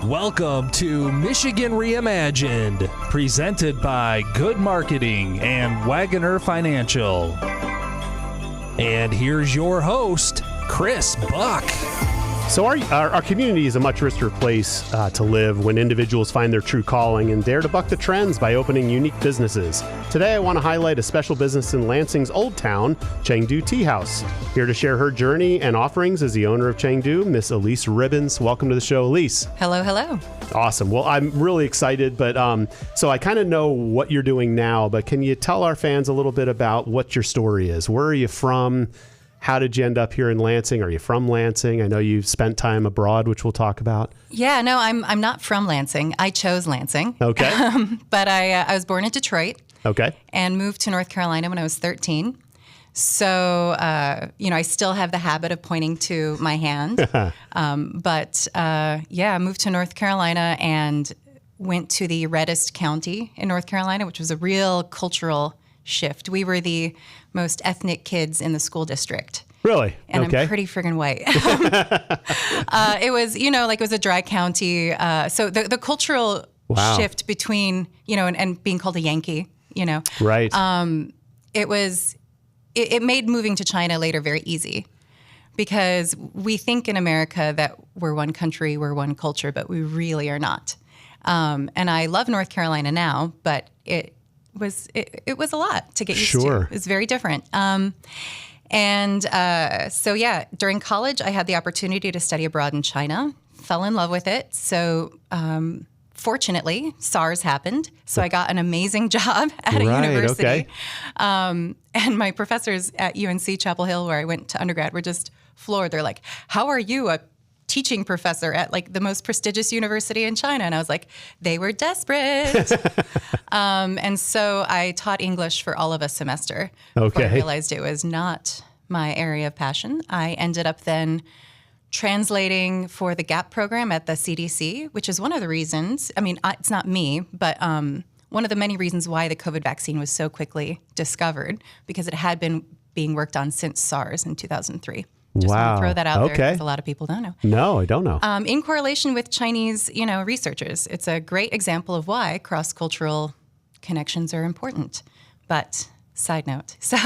Welcome to Michigan Reimagined, presented by Good Marketing and Wagoner Financial. And here's your host, Chris Buck. So our community is a much richer place to live when individuals find their true calling and dare to buck the trends by opening unique businesses. Today, I want to highlight a special business in Lansing's Old Town, Chengdu Teahouse. Here to share her journey and offerings is the owner of Chengdu, Miss Elyse Ribbons. Welcome to the show, Elyse. Hello, hello. Awesome. Well, I'm really excited, but so I kind of know what you're doing now, but can you tell our fans a little bit about what your story is? Where are you from? How did you end up here in Lansing? Are you from Lansing? I know you've spent time abroad, which we'll talk about. Yeah, no, I'm not from Lansing. I chose Lansing. Okay. But I was born in Detroit. Okay. And moved to North Carolina when I was 13. So, I still have the habit of pointing to my hand. I moved to North Carolina and went to the reddest county in North Carolina, which was a real cultural shift. We were the most ethnic kids in the school district. Really? And okay. I'm pretty friggin' white. It was, it was a dry county. So the cultural shift between, and being called a Yankee, Right. It made moving to China later very easy because we think in America that we're one country, we're one culture, but we really are not. And I love North Carolina now, but it was a lot to get used to. It's very different. During college, I had the opportunity to study abroad in China, fell in love with it. So fortunately, SARS happened. So I got an amazing job at a university. Okay. And my professors at UNC Chapel Hill, where I went to undergrad, were just floored. They're like, how are you a teaching professor at like the most prestigious university in China? And I was like, they were desperate. And so I taught English for all of a semester. Okay. I realized it was not my area of passion. I ended up then translating for the GAP program at the CDC, which is one of the reasons, it's not me, but one of the many reasons why the COVID vaccine was so quickly discovered, because it had been being worked on since SARS in 2003. Just want to throw that out there because a lot of people don't know. No, I don't know. In correlation with Chinese, researchers, it's a great example of why cross-cultural connections are important. But side note, so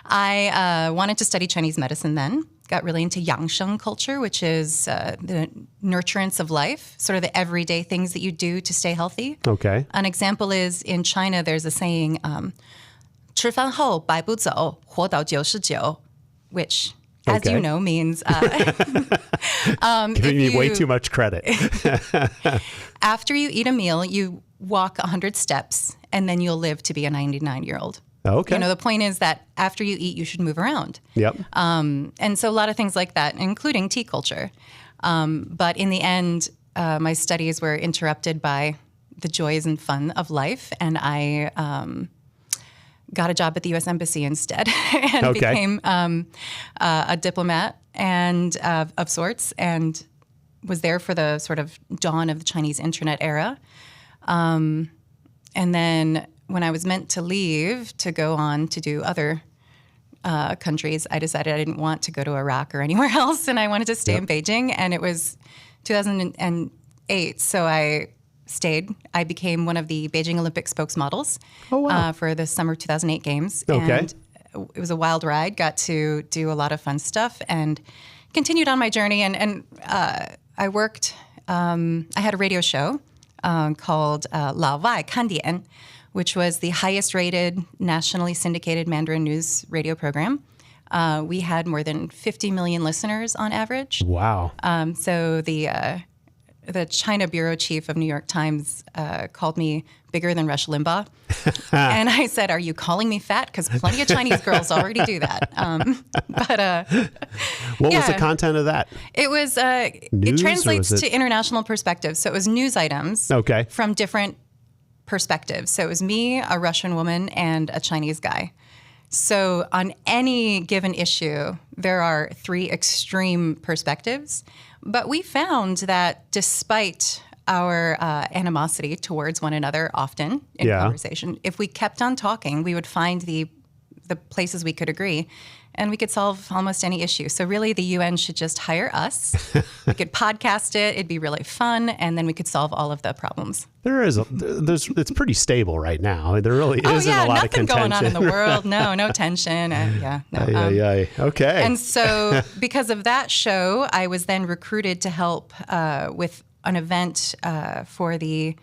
I wanted to study Chinese medicine then, got really into Yangsheng culture, which is the nurturance of life, sort of the everyday things that you do to stay healthy. Okay. An example is in China, there's a saying, 吃饭后百步走，活到99, which... as you know, means giving me way too much credit. After you eat a meal, you walk 100 steps, and then you'll live to be a 99-year-old. Okay. The point is that after you eat, you should move around. Yep. And so a lot of things like that, including tea culture. But in the end, my studies were interrupted by the joys and fun of life, and I... got a job at the U.S. Embassy instead and became a diplomat and of sorts, and was there for the sort of dawn of the Chinese internet era. And then when I was meant to leave to go on to do other countries, I decided I didn't want to go to Iraq or anywhere else, and I wanted to stay in Beijing. And it was 2008, so I stayed. I became one of the Beijing Olympic spokesmodels for the summer 2008 games. Okay. And it was a wild ride, got to do a lot of fun stuff and continued on my journey. And I worked, I had a radio show called Lao Vai Kandian, which was the highest rated nationally syndicated Mandarin news radio program. We had more than 50 million listeners on average. Wow. So the China bureau chief of New York Times called me bigger than Rush Limbaugh. And I said, are you calling me fat? Because plenty of Chinese girls already do that. What was the content of that? It was, news, it translates to international perspectives. So it was news items from different perspectives. So it was me, a Russian woman, and a Chinese guy. So on any given issue, there are three extreme perspectives. But we found that despite our animosity towards one another often in conversation, if we kept on talking, we would find the the places we could agree, and we could solve almost any issue. So really, the UN should just hire us. We could podcast it. It'd be really fun, and then we could solve all of the problems. It's pretty stable right now. There really isn't a lot of contention. Nothing going on in the world. No tension. Okay. And so because of that show, I was then recruited to help with an event for the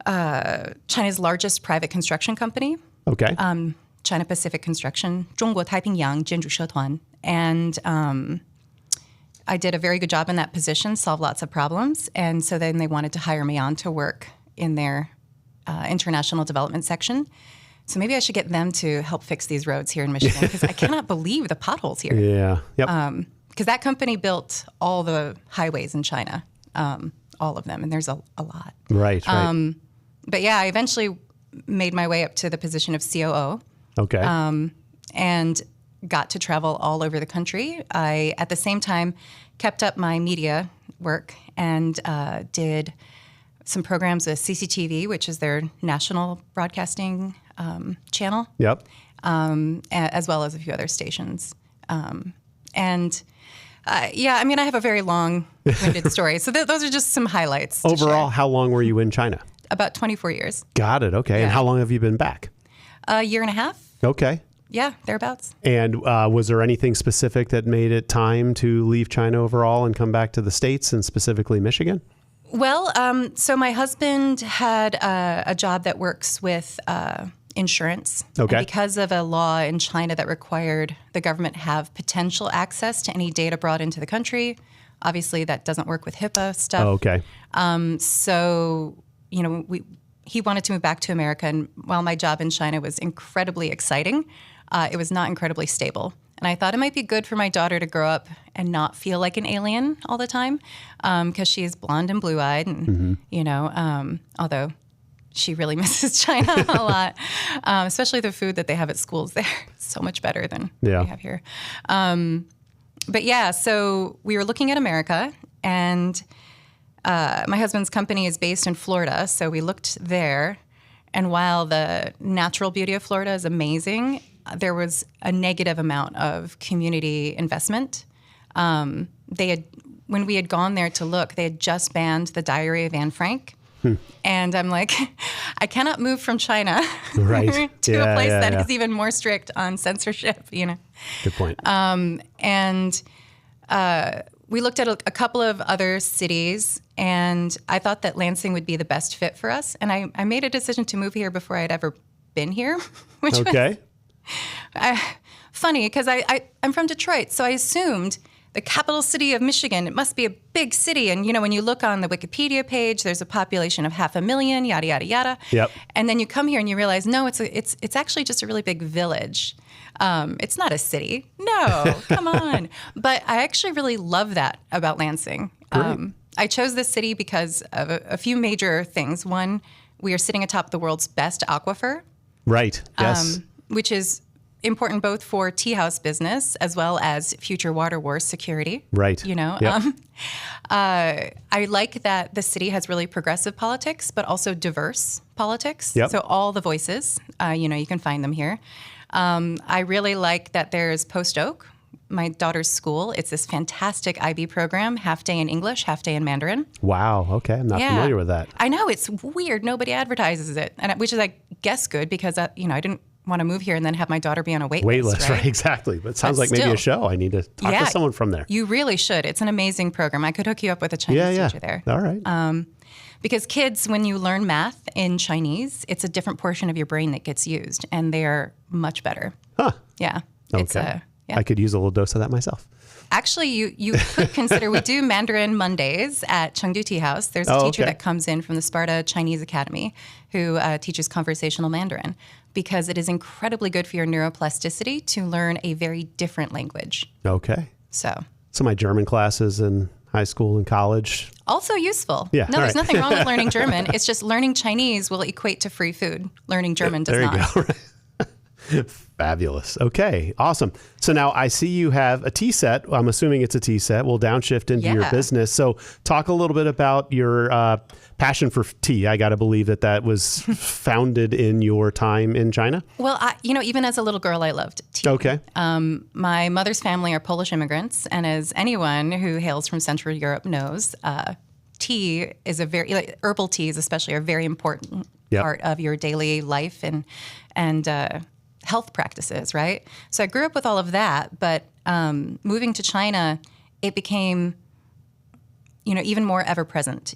China's largest private construction company. Okay. China Pacific Construction, 中国太平洋建筑社团. And I did a very good job in that position, solved lots of problems. And so then they wanted to hire me on to work in their international development section. So maybe I should get them to help fix these roads here in Michigan, because I cannot believe the potholes here. Yeah. Yep. Because that company built all the highways in China, all of them, and there's a lot. Right. But yeah, I eventually made my way up to the position of COO. Okay. And got to travel all over the country. I, at the same time, kept up my media work and did some programs with CCTV, which is their national broadcasting channel. Yep. As well as a few other stations. I mean, I have a very long-winded story. So those are just some highlights. Overall, how long were you in China? About 24 years. Got it. Okay. Yeah. And how long have you been back? A year and a half. Okay. Yeah, thereabouts. And was there anything specific that made it time to leave China overall and come back to the States, and specifically Michigan? Well, so my husband had a job that works with insurance. Okay. And because of a law in China that required the government have potential access to any data brought into the country, obviously that doesn't work with HIPAA stuff. Oh, okay. So, you know, he wanted to move back to America, and while my job in China was incredibly exciting, it was not incredibly stable. And I thought it might be good for my daughter to grow up and not feel like an alien all the time, because she is blonde and blue-eyed, and you know, although she really misses China a lot, especially the food that they have at schools there. It's so much better than we have here. But yeah, so we were looking at America, and my husband's company is based in Florida, so we looked there. And while the natural beauty of Florida is amazing, there was a negative amount of community investment. When we had gone there to look, they had just banned the Diary of Anne Frank. And I'm like, I cannot move from China to a place that is even more strict on censorship, you know. Good point. We looked at a couple of other cities, and I thought that Lansing would be the best fit for us. And I made a decision to move here before I'd ever been here, which was funny, because I'm from Detroit, so I assumed the capital city of Michigan, it must be a big city. And, you know, when you look on the Wikipedia page, there's a population of 500,000, yada, yada, yada. Yep. And then you come here and you realize, no, it's actually just a really big village. It's not a city. No, come on. But I actually really love that about Lansing. I chose this city because of a few major things. One, we are sitting atop the world's best aquifer. Right, yes. Which is important both for Teahouse business as well as future water wars security. Right. You know, Yep. I like that the city has really progressive politics, but also diverse politics. Yep. So all the voices, you know, you can find them here. I really like that there's Post Oak, my daughter's school. It's this fantastic IB program, half day in English, half day in Mandarin. Wow. Okay. I'm not familiar with that. I know. It's weird. Nobody advertises it, which is, I guess, good because, you know, I didn't want to move here and then have my daughter be on a wait list, right? Exactly. But it sounds like maybe a show. I need to talk to someone from there. You really should. It's an amazing program. I could hook you up with a Chinese teacher there. All right. Because kids, when you learn math in Chinese, it's a different portion of your brain that gets used, and they're much better. Huh. Yeah. Okay. I could use a little dose of that myself. Actually, you could consider, we do Mandarin Mondays at Chengdu Teahouse. There's a teacher that comes in from the Sparta Chinese Academy who teaches conversational Mandarin, because it is incredibly good for your neuroplasticity to learn a very different language. Okay. So my German classes in high school and college. Also useful. Yeah. No, there's nothing wrong with learning German. It's just learning Chinese will equate to free food. Learning German does not. There you go. Fabulous. Okay, awesome. So now I see you have a tea set. I'm assuming it's a tea set. We'll downshift into your business. So talk a little bit about your passion for tea. I got to believe that was founded in your time in China. Well, even as a little girl, I loved tea. Okay. My mother's family are Polish immigrants, and as anyone who hails from Central Europe knows, tea is herbal teas especially are a very important part of your daily life and health practices, right? So I grew up with all of that, but moving to China, it became, even more ever present.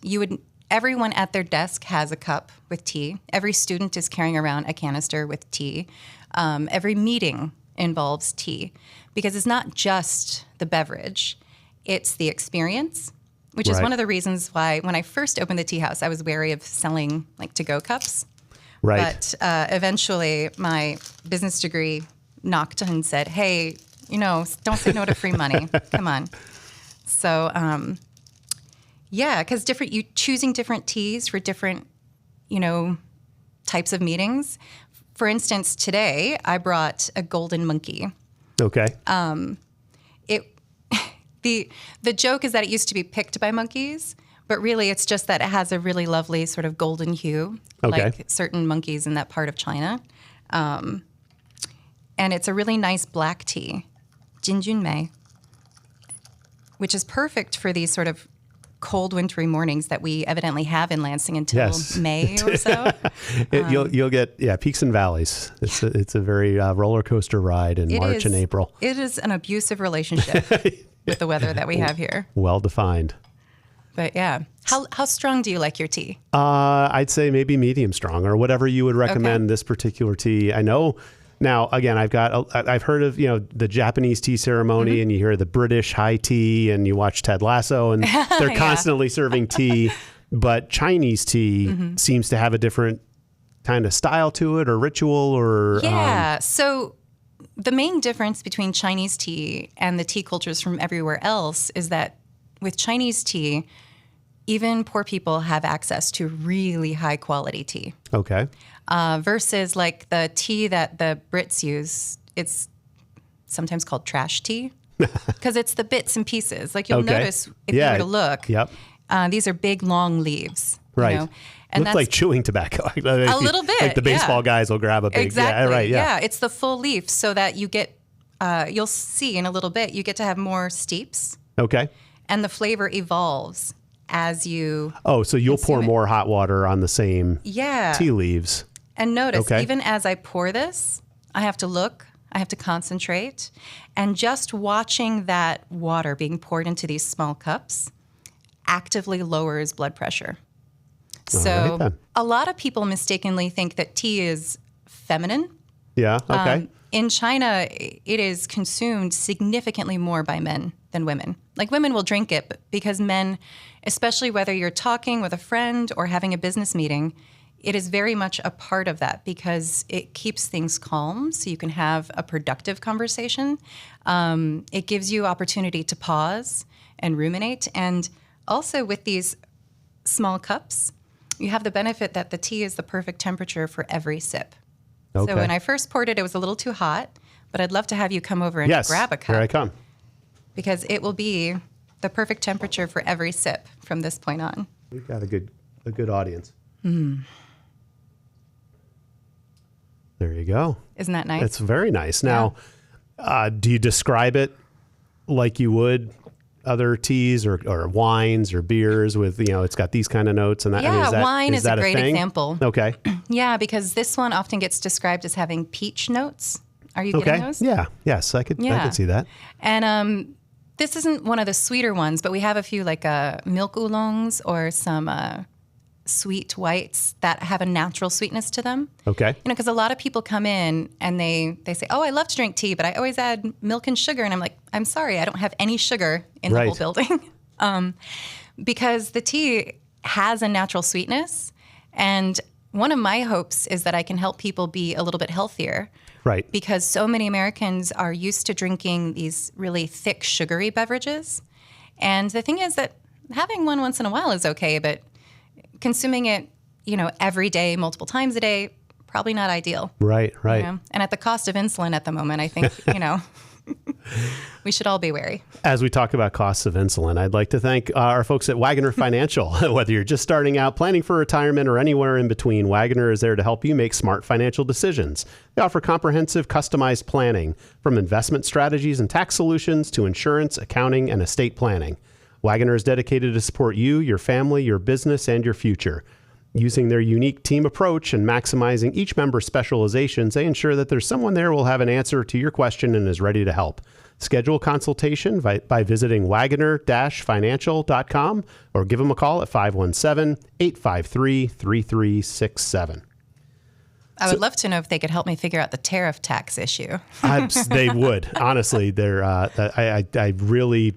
Everyone at their desk has a cup with tea. Every student is carrying around a canister with tea. Every meeting involves tea because it's not just the beverage, it's the experience, which is one of the reasons why when I first opened the tea house, I was wary of selling like to-go cups. Right. But eventually my business degree knocked and said, hey, don't say no to free money. Come on. So, because choosing different teas for different, types of meetings. For instance, today I brought a golden monkey. Okay. The joke is that it used to be picked by monkeys, but really it's just that it has a really lovely sort of golden hue, like certain monkeys in that part of China. And it's a really nice black tea, Jinjunmei, which is perfect for these sort of cold wintry mornings that we evidently have in Lansing until May or so. You'll get peaks and valleys. It's a very roller coaster ride in March and April. It is an abusive relationship with the weather that we have here. Well defined. But how strong do you like your tea? I'd say maybe medium strong or whatever you would recommend this particular tea. I know. Now, again, I've heard of, the Japanese tea ceremony and you hear the British high tea and you watch Ted Lasso and they're constantly serving tea, but Chinese tea seems to have a different kind of style to it or ritual or. Yeah. So the main difference between Chinese tea and the tea cultures from everywhere else is that with Chinese tea, even poor people have access to really high quality tea. Okay. Versus like the tea that the Brits use, it's sometimes called trash tea because it's the bits and pieces. Like you'll notice if you were to look, these are big, long leaves. Right. And looks like chewing tobacco. A little bit. Like the baseball guys will grab a big. Exactly. Yeah. It's the full leaf so that you get, you'll see in a little bit, you get to have more steeps. Okay. And the flavor evolves as you. Oh, so you'll pour more hot water on the same tea leaves. And notice, even as I pour this, I have to look, I have to concentrate. And just watching that water being poured into these small cups actively lowers blood pressure. So a lot of people mistakenly think that tea is feminine. Yeah, okay. In China, it is consumed significantly more by men than women. Like women will drink it because men, especially whether you're talking with a friend or having a business meeting, it is very much a part of that because it keeps things calm so you can have a productive conversation. It gives you opportunity to pause and ruminate. And also with these small cups, you have the benefit that the tea is the perfect temperature for every sip. Okay. So when I first poured it, it was a little too hot, but I'd love to have you come over and grab a cup. Here I come. Because it will be the perfect temperature for every sip from this point on. We've got a good audience. There you go. Isn't that nice? It's very nice. Now, do you describe it like you would other teas or wines or beers with, it's got these kind of notes and that? Yeah, wine is a great example. Okay. Yeah, because this one often gets described as having peach notes. Are you getting those? Yeah. Yes, I could see that. And this isn't one of the sweeter ones, but we have a few like milk oolongs or some sweet whites that have a natural sweetness to them. Okay. Because a lot of people come in and they say, oh, I love to drink tea, but I always add milk and sugar. And I'm like, I'm sorry, I don't have any sugar in the whole building. Because the tea has a natural sweetness. And one of my hopes is that I can help people be a little bit healthier. Right. Because so many Americans are used to drinking these really thick, sugary beverages. And the thing is that having one once in a while is okay, but consuming it, every day, multiple times a day, probably not ideal. Right. And at the cost of insulin at the moment, I think, we should all be wary. As we talk about costs of insulin, I'd like to thank our folks at Wagoner Financial. Whether you're just starting out, planning for retirement, or anywhere in between, Wagoner is there to help you make smart financial decisions. They offer comprehensive, customized planning, from investment strategies and tax solutions to insurance, accounting, and estate planning. Wagoner is dedicated to support you, your family, your business, and your future. Using their unique team approach and maximizing each member's specializations, they ensure that there's someone there who will have an answer to your question and is ready to help. Schedule a consultation by visiting wagoner-financial.com or give them a call at 517-853-3367. I would love to know if they could help me figure out the tariff tax issue. They would. Honestly, I really...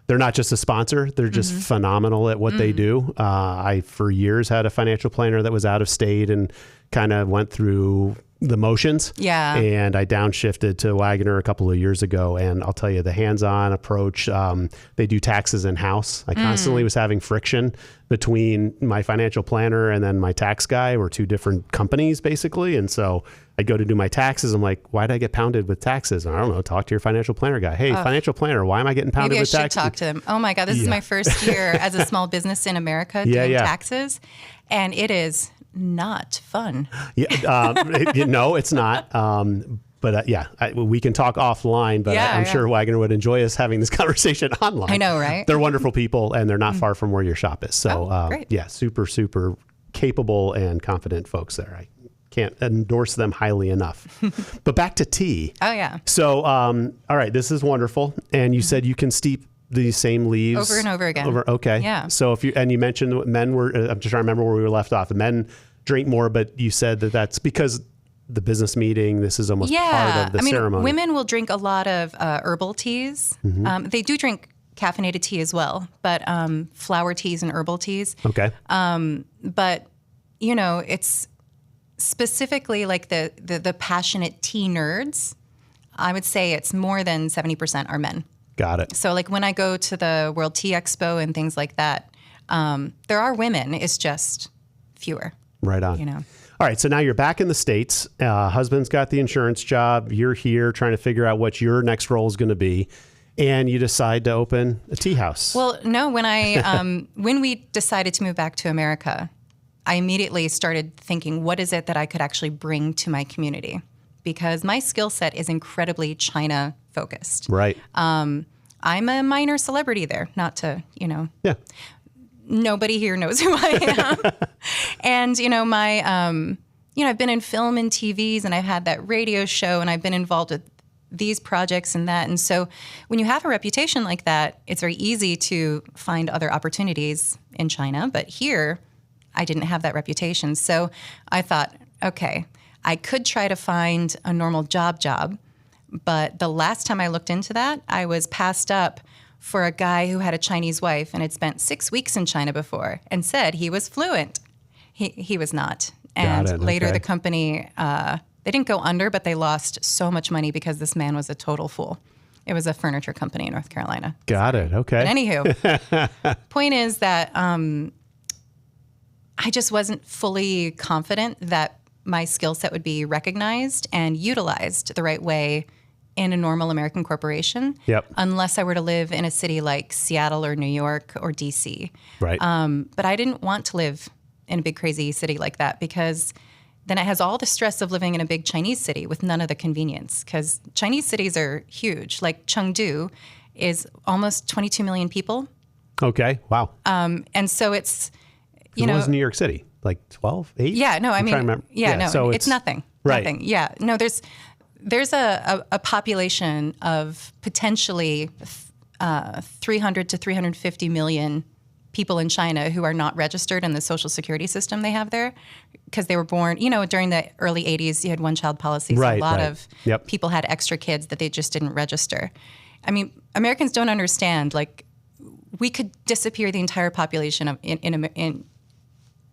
they're not just a sponsor. They're just phenomenal at what they do. I, for years, had a financial planner that was out of state and kind of went through the motions. Yeah. And I downshifted to Wagoner a couple of years ago. And I'll tell you, the hands-on approach, they do taxes in-house. I constantly was having friction between my financial planner and then my tax guy. We're two different companies, basically. And so I'd go to do my taxes. I'm like, why did I get pounded with taxes? I don't know. Talk to your financial planner guy. Hey, financial planner, why am I getting pounded with taxes? Maybe I should talk to them. Oh my God, this is my first year as a small business in America doing taxes. And it is not fun. No, it's not. But we can talk offline, but I'm sure Wagoner would enjoy us having this conversation online. I know, right? They're wonderful people, and they're not far from where your shop is. So, great. Super, super capable and confident folks there. I can't endorse them highly enough. But back to tea. Oh, yeah. So, all right, this is wonderful. And you said you can steep these same leaves over and over again. Okay. Yeah. So you mentioned men were, I'm just trying to remember where we were left off. The men drink more, but you said that's because the business meeting, this is almost part of the ceremony. Women will drink a lot of herbal teas. They do drink caffeinated tea as well, but flower teas and herbal teas. Okay. But, it's specifically like the passionate tea nerds. I would say it's more than 70% are men. Got it. So like when I go to the World Tea Expo and things like that, there are women. It's just fewer. Right on. All right. So now you're back in the States. Husband's got the insurance job. You're here trying to figure out what your next role is going to be. And you decide to open a tea house. Well, no, when when we decided to move back to America, I immediately started thinking, what is it that I could actually bring to my community? Because my skill set is incredibly China focused. Right. I'm a minor celebrity there, not to, Yeah. Nobody here knows who I am. And, I've been in film and TVs, and I've had that radio show, and I've been involved with these projects and that. And so when you have a reputation like that, it's very easy to find other opportunities in China. But here, I didn't have that reputation. So I thought, okay, I could try to find a normal job. But the last time I looked into that, I was passed up for a guy who had a Chinese wife and had spent 6 weeks in China before and said he was fluent. He was not. And later the company, they didn't go under, but they lost so much money because this man was a total fool. It was a furniture company in North Carolina. Got it. Okay. But anywho, point is that I just wasn't fully confident that my skill set would be recognized and utilized the right way in a normal American corporation, unless I were to live in a city like Seattle or New York or DC. Right. But I didn't want to live in a big, crazy city like that, because then it has all the stress of living in a big Chinese city with none of the convenience, because Chinese cities are huge. Like Chengdu is almost 22 million people. Okay. Wow. And so it's, what was New York City? Like 12, 8? Yeah, no, I mean, so it's nothing. Right. Nothing. Yeah, no, there's a population of potentially 300 to 350 million people in China who are not registered in the social security system they have there, because they were born, during the early 80s, you had one-child policies. So a lot of people had extra kids that they just didn't register. I mean, Americans don't understand, like, we could disappear the entire population of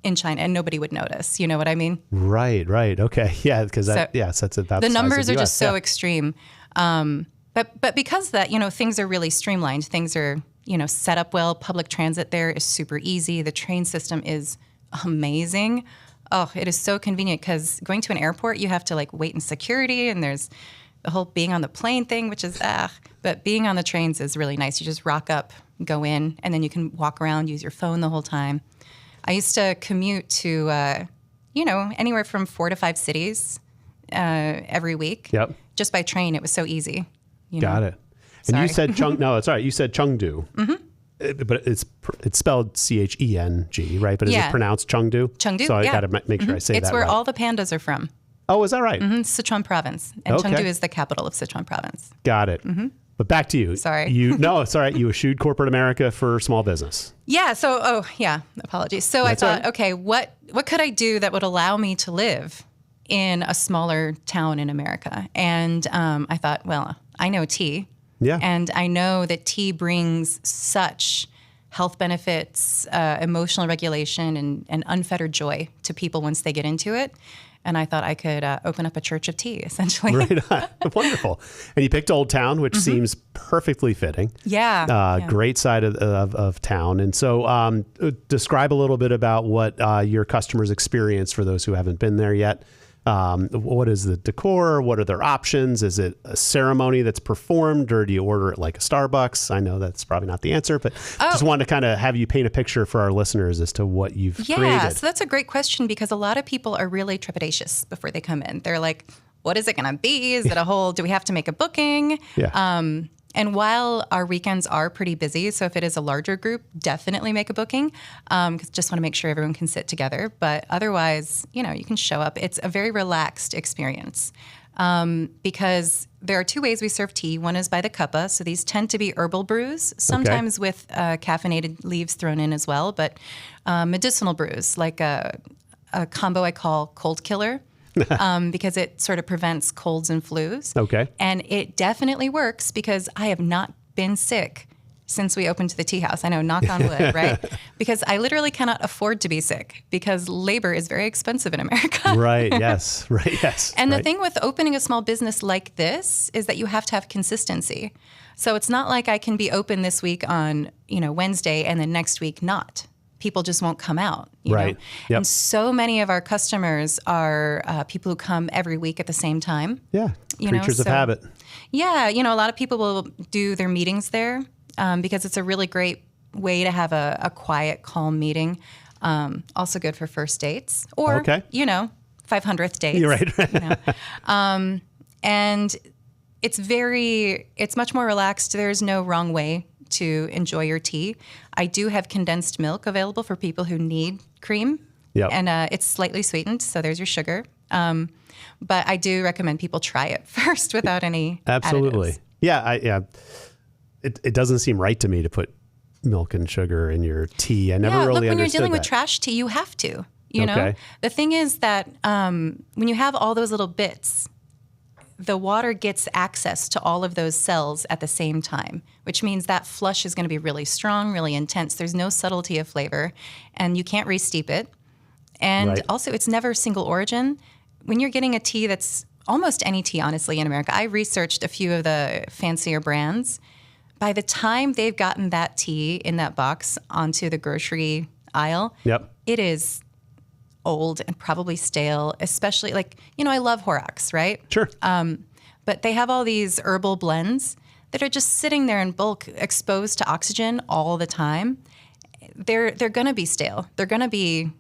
in China and nobody would notice. You know what I mean? Right. Okay. Yeah. Because that's about the numbers are just so extreme. But because of that, things are really streamlined. Things are, set up well. Public transit there is super easy. The train system is amazing. Oh, it is so convenient because going to an airport, you have to like wait in security, and there's the whole being on the plane thing, which is but being on the trains is really nice. You just rock up, go in, and then you can walk around, use your phone the whole time. I used to commute to, anywhere from 4 to 5 cities every week. Yep. Just by train. It was so easy. Got it. And Sorry. you said no, it's all right. You said Chengdu. Mm-hmm. But it's spelled Cheng, right? But is it pronounced Chengdu? Chengdu, So I got to make sure I say that It's where right. all the pandas are from. Oh, is that right? Mm-hmm. Sichuan province. And Chengdu is the capital of Sichuan province. Got it. Mm-hmm. But back to you. Sorry. No, it's all right. You eschewed corporate America for small business. Yeah. So, apologies. So That's I thought, all right. okay, what could I do that would allow me to live in a smaller town in America? And I thought, well, I know tea. Yeah. And I know that tea brings such health benefits, emotional regulation, and unfettered joy to people once they get into it. And I thought I could open up a church of tea, essentially. Right on. Wonderful. And you picked Old Town, which seems perfectly fitting. Yeah. Great side of town. And so describe a little bit about what your customers experience for those who haven't been there yet. What is the decor? What are their options? Is it a ceremony that's performed, or do you order it like a Starbucks? I know that's probably not the answer, but just wanted to kind of have you paint a picture for our listeners as to what you've created. Yeah, so that's a great question because a lot of people are really trepidatious before they come in. They're like, what is it going to be? Is it a whole, do we have to make a booking? Yeah. And while our weekends are pretty busy, so if it is a larger group, definitely make a booking because just want to make sure everyone can sit together. But otherwise, you can show up. It's a very relaxed experience because there are 2 ways we serve tea. One is by the cuppa. So these tend to be herbal brews, sometimes with caffeinated leaves thrown in as well, but medicinal brews, like a combo I call Cold Killer. Because it sort of prevents colds and flus. Okay. And it definitely works because I have not been sick since we opened the tea house. I know, knock on wood, right? Because I literally cannot afford to be sick because labor is very expensive in America. Right. Yes. Right. Yes. And the thing with opening a small business like this is that you have to have consistency. So it's not like I can be open this week on, Wednesday and then next week not. People just won't come out, you know? Yep. And so many of our customers are people who come every week at the same time. Yeah. Creatures of habit. Yeah. A lot of people will do their meetings there because it's a really great way to have a quiet, calm meeting. Also good for first dates or, 500th dates. You're right. And it's much more relaxed. There's no wrong way to enjoy your tea. I do have condensed milk available for people who need cream. Yep. And it's slightly sweetened, so there's your sugar. But I do recommend people try it first without any Absolutely. additives. Yeah. It doesn't seem right to me to put milk and sugar in your tea. I never really look, when you're understood dealing with that. trash tea, you have to. You know? The thing is that when you have all those little bits, the water gets access to all of those cells at the same time, which means that flush is going to be really strong, really intense. There's no subtlety of flavor, and you can't re-steep it. And also, it's never single origin. When you're getting a tea that's almost any tea, honestly, in America, I researched a few of the fancier brands. By the time they've gotten that tea in that box onto the grocery aisle, it is old and probably stale, especially I love Horrocks, right? Sure. But they have all these herbal blends that are just sitting there in bulk, exposed to oxygen all the time. They're going to be stale. They're going to be,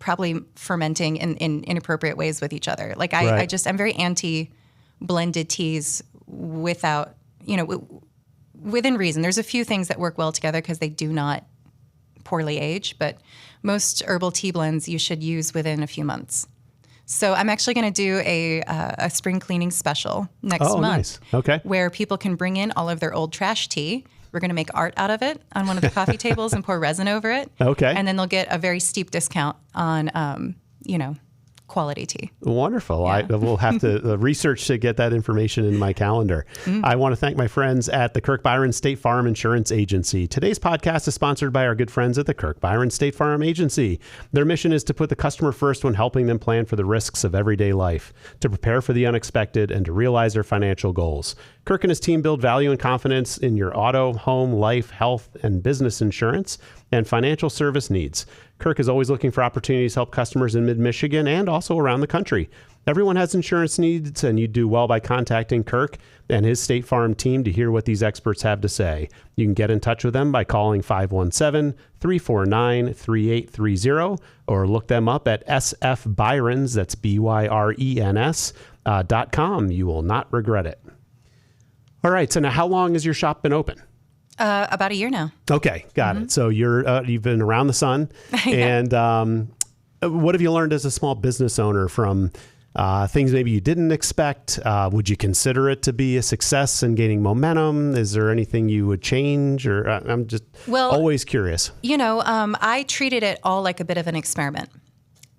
probably fermenting in inappropriate ways with each other. I'm very anti blended teas without, within reason. There's a few things that work well together because they do not poorly age, but most herbal tea blends you should use within a few months. So I'm actually going to do a spring cleaning special next month. Nice. Okay. Where people can bring in all of their old trash tea. We're going to make art out of it on one of the coffee tables and pour resin over it. Okay. And then they'll get a very steep discount on, quality tea. Wonderful. Yeah. I will have to research to get that information in my calendar. I want to thank my friends at the Kirk Byron State Farm Insurance Agency. Today's podcast is sponsored by our good friends at the Kirk Byron State Farm Agency. Their mission is to put the customer first when helping them plan for the risks of everyday life, to prepare for the unexpected, and to realize their financial goals. Kirk and his team build value and confidence in your auto, home, life, health, and business insurance and financial service needs. Kirk is always looking for opportunities to help customers in mid-Michigan and also around the country. Everyone has insurance needs, and you do well by contacting Kirk and his State Farm team to hear what these experts have to say. You can get in touch with them by calling 517-349-3830 or look them up at sfbyrens, that's BYRENS.com. You will not regret it. All right, so now how long has your shop been open? About a year now. Okay, got it. So you've been around the sun. Yeah. And what have you learned as a small business owner from things maybe you didn't expect? Would you consider it to be a success and gaining momentum? Is there anything you would change? Or I'm just always curious. I treated it all like a bit of an experiment.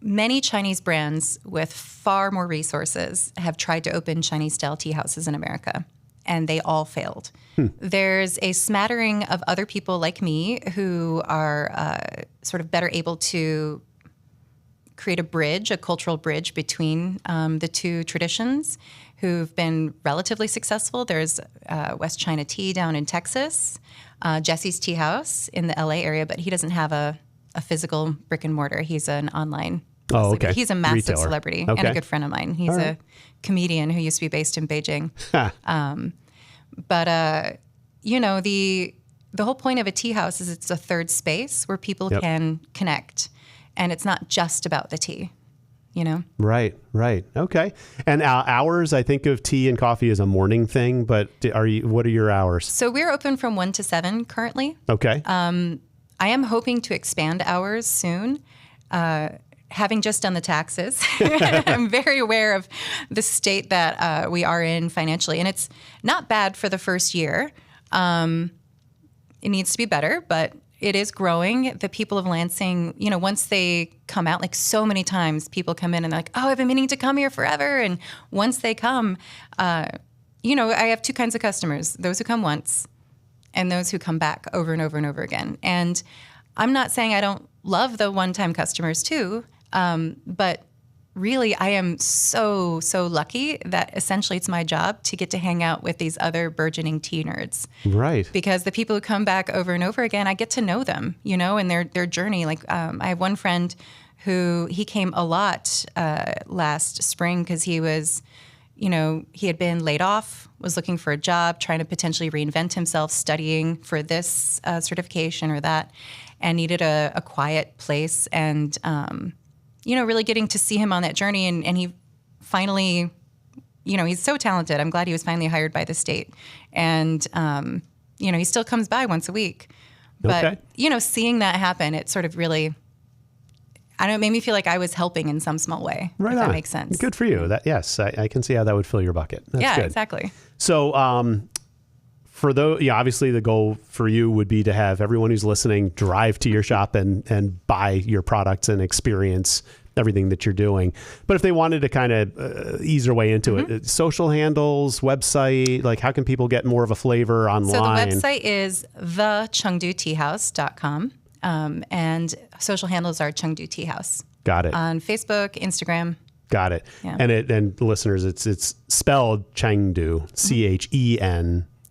Many Chinese brands with far more resources have tried to open Chinese-style tea houses in America, and they all failed. There's a smattering of other people like me who are sort of better able to create a cultural bridge between the two traditions, who've been relatively successful. There's West China Tea down in Texas, Jesse's Teahouse in the LA area, but he doesn't have a physical brick and mortar. He's an online. Oh, okay. He's a massive retailer. Celebrity and a good friend of mine. He's a comedian who used to be based in Beijing. But the whole point of a tea house is it's a third space where people can connect, and it's not just about the tea, Right. Okay. And hours, I think of tea and coffee as a morning thing, but what are your hours? So we're open from 1 to 7 currently. Okay. I am hoping to expand hours soon. Having just done the taxes, I'm very aware of the state that we are in financially, and it's not bad for the first year. It needs to be better, but it is growing. The people of Lansing, once they come out, like so many times people come in and they're like, oh, I've been meaning to come here forever. And once they come, I have two kinds of customers, those who come once and those who come back over and over and over again. And I'm not saying I don't love the one-time customers too, but really I am so lucky that essentially it's my job to get to hang out with these other burgeoning tea nerds. Right. Because the people who come back over and over again, I get to know them, and their journey. Like I have one friend who he came a lot last spring because he was, he had been laid off, was looking for a job, trying to potentially reinvent himself, studying for this certification or that, and needed a quiet place. And really getting to see him on that journey. And he finally, he's so talented. I'm glad he was finally hired by the state. And, he still comes by once a week. But, seeing that happen, it sort of really, it made me feel like I was helping in some small way, right if on. that makes sense. Good for you. Yes, I can see how that would fill your bucket. That's good. Exactly. So, for those, obviously the goal for you would be to have everyone who's listening drive to your shop and buy your products and experience everything that you're doing. But if they wanted to kind of ease their way into it, social handles, website, like how can people get more of a flavor online? So the website is thechengduteahouse.com. And social handles are Chengdu Teahouse. Got it. On Facebook, Instagram. Got it. Yeah. And listeners, it's spelled Chengdu,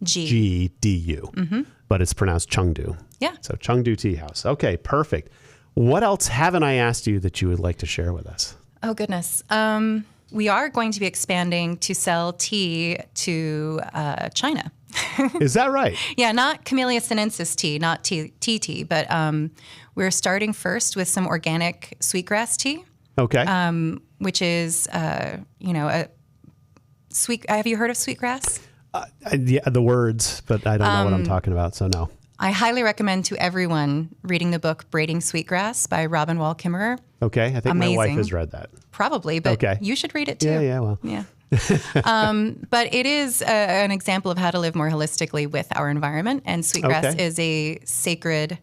CHENGDU, but it's pronounced Chengdu. Yeah. So Chengdu Teahouse. Okay, perfect. What else haven't I asked you that you would like to share with us? Oh, goodness. We are going to be expanding to sell tea to China. Is that right? Yeah, not Camellia sinensis tea, not tea, but we're starting first with some organic sweetgrass tea. Okay. Which is, a sweet. Have you heard of sweetgrass? Yeah, the words, but I don't know what I'm talking about, so no. I highly recommend to everyone reading the book Braiding Sweetgrass by Robin Wall Kimmerer. Okay, I think Amazing. My wife has read that. Probably, but you should read it too. Yeah, well. Yeah. But it is an example of how to live more holistically with our environment, and sweetgrass is a sacred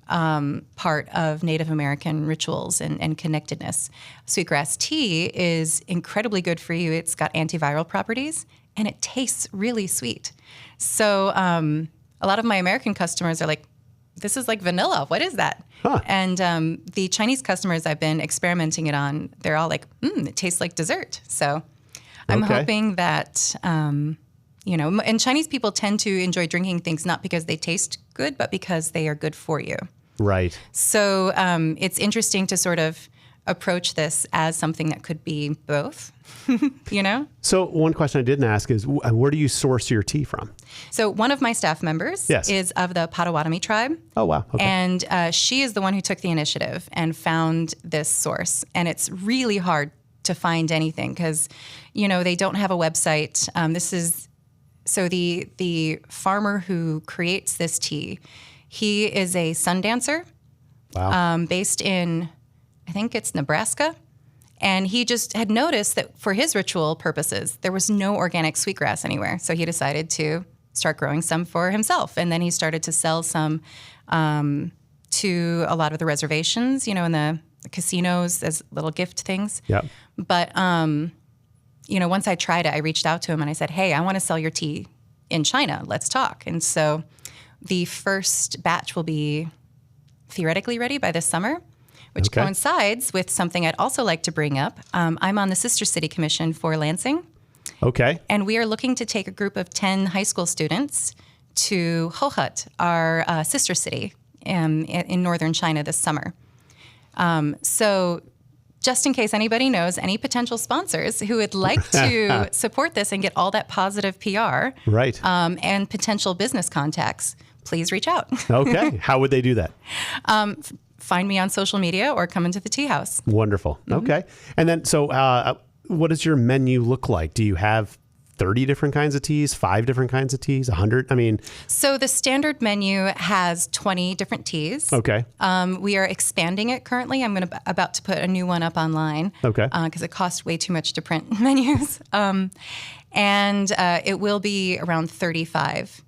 part of Native American rituals and connectedness. Sweetgrass tea is incredibly good for you. It's got antiviral properties, and it tastes really sweet. So a lot of my American customers are like, this is like vanilla. What is that? Huh. And the Chinese customers I've been experimenting it on, they're all like, it tastes like dessert. So I'm hoping that, and Chinese people tend to enjoy drinking things not because they taste good, but because they are good for you. Right. So it's interesting to sort of approach this as something that could be both, you know? So one question I didn't ask is, where do you source your tea from? So one of my staff members is of the Potawatomi tribe. Oh, wow. Okay. And she is the one who took the initiative and found this source. And it's really hard to find anything because, you know, they don't have a website. So the farmer who creates this tea, he is a sun dancer. Wow. Based in, I think it's Nebraska. And he just had noticed that for his ritual purposes, there was no organic sweetgrass anywhere. So he decided to start growing some for himself. And then he started to sell some to a lot of the reservations, you know, in the casinos as little gift things. Yeah. But, you know, once I tried it, I reached out to him and I said, hey, I want to sell your tea in China. Let's talk. And so the first batch will be theoretically ready by this summer, which coincides with something I'd also like to bring up. I'm on the Sister City Commission for Lansing. Okay. And we are looking to take a group of 10 high school students to Hohhot, our sister city in northern China this summer. So just in case anybody knows any potential sponsors who would like to support this and get all that positive PR right. And potential business contacts, please reach out. Okay. How would they do that? Find me on social media or come into the tea house. Wonderful. Mm-hmm. Okay. And then, so what does your menu look like? Do you have 30 different kinds of teas, 5 different kinds of teas, 100? I mean... So the standard menu has 20 different teas. Okay. We are expanding it currently. I'm about to put a new one up online. Okay. Because it costs way too much to print menus. And it will be around 35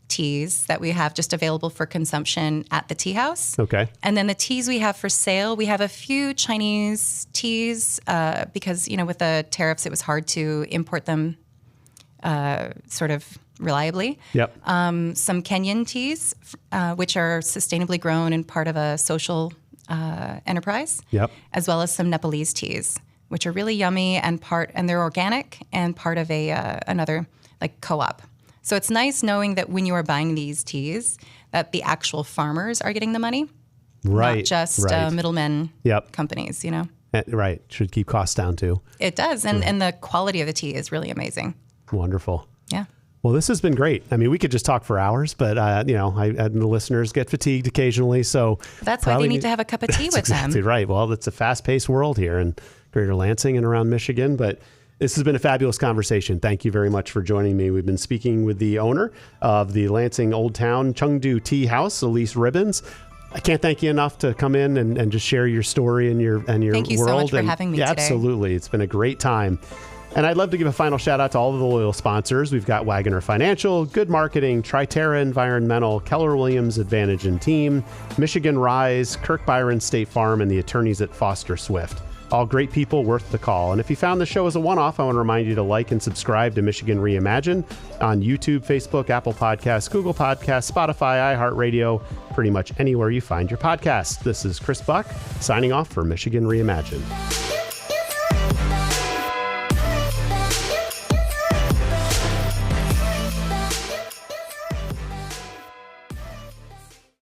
teas that we have just available for consumption at the tea house. Okay. And then the teas we have for sale, we have a few Chinese teas because, you know, with the tariffs, it was hard to import them sort of reliably. Yep. Some Kenyan teas, which are sustainably grown and part of a social enterprise. Yep. As well as some Nepalese teas, which are really yummy and they're organic and part of another like co-op. So it's nice knowing that when you are buying these teas, that the actual farmers are getting the money, right? Not just middlemen companies, you know? Right. Should keep costs down too. It does. And the quality of the tea is really amazing. Wonderful. Yeah. Well, this has been great. I mean, we could just talk for hours, but, you know, the listeners get fatigued occasionally. So that's why they need to have a cup of tea with exactly them. Right. Well, it's a fast-paced world here in Greater Lansing and around Michigan, but this has been a fabulous conversation. Thank you very much for joining me. We've been speaking with the owner of the Lansing Old Town Chengdu Teahouse, Elyse Ribbons. I can't thank you enough to come in and just share your story and your Thank you world. So much for having me today. Absolutely. It's been a great time. And I'd love to give a final shout out to all of the loyal sponsors. We've got Wagoner Financial, Good Marketing, Triterra Environmental, Keller Williams Advantage and Team, Michigan Rise, Kirk Byron State Farm, and the attorneys at Foster Swift. All great people worth the call. And if you found the show as a one-off, I want to remind you to like and subscribe to Michigan Reimagined on YouTube, Facebook, Apple Podcasts, Google Podcasts, Spotify, iHeartRadio, pretty much anywhere you find your podcasts. This is Chris Buck signing off for Michigan Reimagined.